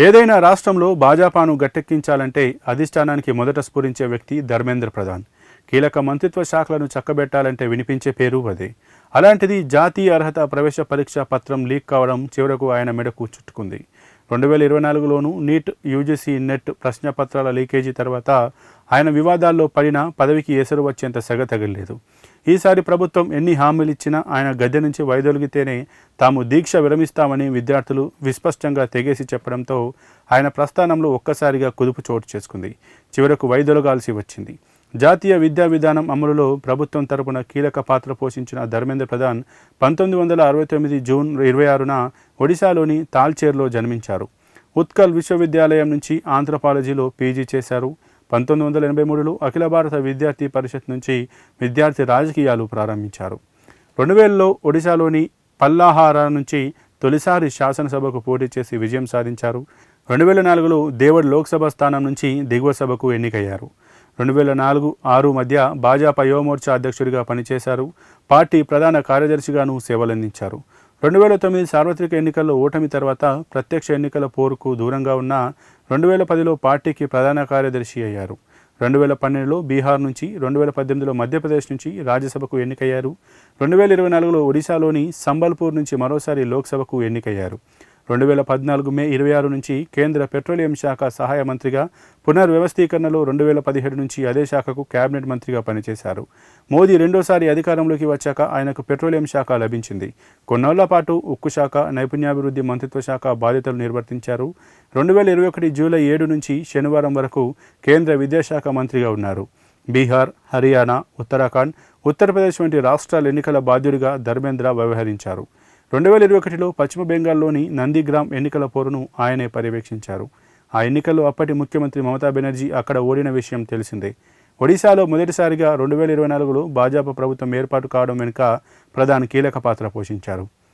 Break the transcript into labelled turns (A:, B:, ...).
A: ఏదైనా రాష్ట్రంలో భాజపాను గట్టెక్కించాలంటే అధిష్టానానికి మొదట స్ఫురించే వ్యక్తి ధర్మేంద్ర ప్రధాన్. కీలక మంత్రిత్వ శాఖలను చక్కబెట్టాలంటే వినిపించే పేరు అదే. అలాంటిది జాతీయ అర్హత ప్రవేశ పరీక్ష పత్రం లీక్ కావడం చివరకు ఆయన మెడకు చుట్టుకుంది. 2024లోనూ నీట్, యూజీసీ నెట్ ప్రశ్నపత్రాల లీకేజీ తర్వాత ఆయన వివాదాల్లో పడినా పదవికి ఎసరు వచ్చేంత సెగ తగలేదు. ఈసారి ప్రభుత్వం ఎన్ని హామీలు ఇచ్చినా ఆయన గద్దె నుంచి వైదొలిగితేనే తాము దీక్ష విరమిస్తామని విద్యార్థులు విస్పష్టంగా తెగేసి చెప్పడంతో ఆయన ప్రస్థానంలో ఒక్కసారిగా కుదుపు చోటు చేసుకుంది. చివరకు వైదొలగాల్సి వచ్చింది. జాతీయ విద్యా విధానం అమలులో ప్రభుత్వం తరపున కీలక పాత్ర పోషించిన ధర్మేంద్ర ప్రధాన్ 1969 జూన్ 26న ఒడిశాలోని తాల్చేర్లో జన్మించారు. ఉత్కల్ విశ్వవిద్యాలయం నుంచి ఆంథ్రపాలజీలో పీజీ చేశారు. 1983లో అఖిల భారత విద్యార్థి పరిషత్ నుంచి విద్యార్థి రాజకీయాలు ప్రారంభించారు. 2000లో ఒడిశాలోని పల్లాహార నుంచి తొలిసారి శాసనసభకు పోటీ చేసి విజయం సాధించారు. 2004లో దేవడ్ లోక్సభ స్థానం నుంచి దిగువ సభకు ఎన్నికయ్యారు. 2004-6 మధ్య భాజపా యువమోర్చా అధ్యక్షుడిగా పనిచేశారు. పార్టీ ప్రధాన కార్యదర్శిగాను సేవలందించారు. 2009 సార్వత్రిక ఎన్నికల్లో ఓటమి తర్వాత ప్రత్యక్ష ఎన్నికల పోరుకు దూరంగా ఉన్న 2010లో పార్టీకి ప్రధాన కార్యదర్శి అయ్యారు. 2012లో బీహార్ నుంచి, 2018లో మధ్యప్రదేశ్ నుంచి రాజ్యసభకు ఎన్నికయ్యారు. 2024లో ఒడిశాలోని సంబల్పూర్ నుంచి మరోసారి లోక్సభకు ఎన్నికయ్యారు. 2014 మే 26 నుంచి కేంద్ర పెట్రోలియం శాఖ సహాయ మంత్రిగా, పునర్వ్యవస్థీకరణలో 2017 నుంచి అదే శాఖకు కేబినెట్ మంత్రిగా పనిచేశారు. మోదీ రెండోసారి అధికారంలోకి వచ్చాక ఆయనకు పెట్రోలియం శాఖ లభించింది. కొన్నేళ్ల పాటు ఉక్కు శాఖ, నైపుణ్యాభివృద్ధి మంత్రిత్వ శాఖ బాధ్యతలు నిర్వర్తించారు. 2021 జూలై 7 నుంచి శనివారం వరకు కేంద్ర విద్యాశాఖ మంత్రిగా ఉన్నారు. బీహార్, హర్యానా, ఉత్తరాఖండ్, ఉత్తరప్రదేశ్ వంటి రాష్ట్రాల ఎన్నికల బాధ్యుడిగా ధర్మేంద్ర వ్యవహరించారు. 2021లో పశ్చిమ బెంగాల్లోని నందిగ్రామ్ ఎన్నికల పోరును ఆయనే పర్యవేక్షించారు. ఆ ఎన్నికల్లో అప్పటి ముఖ్యమంత్రి మమతా బెనర్జీ అక్కడ ఓడిన విషయం తెలిసిందే. ఒడిశాలో మొదటిసారిగా 2024లో భాజపా ప్రభుత్వం ఏర్పాటు కావడం వెనుక ప్రధాని కీలక పాత్ర పోషించారు.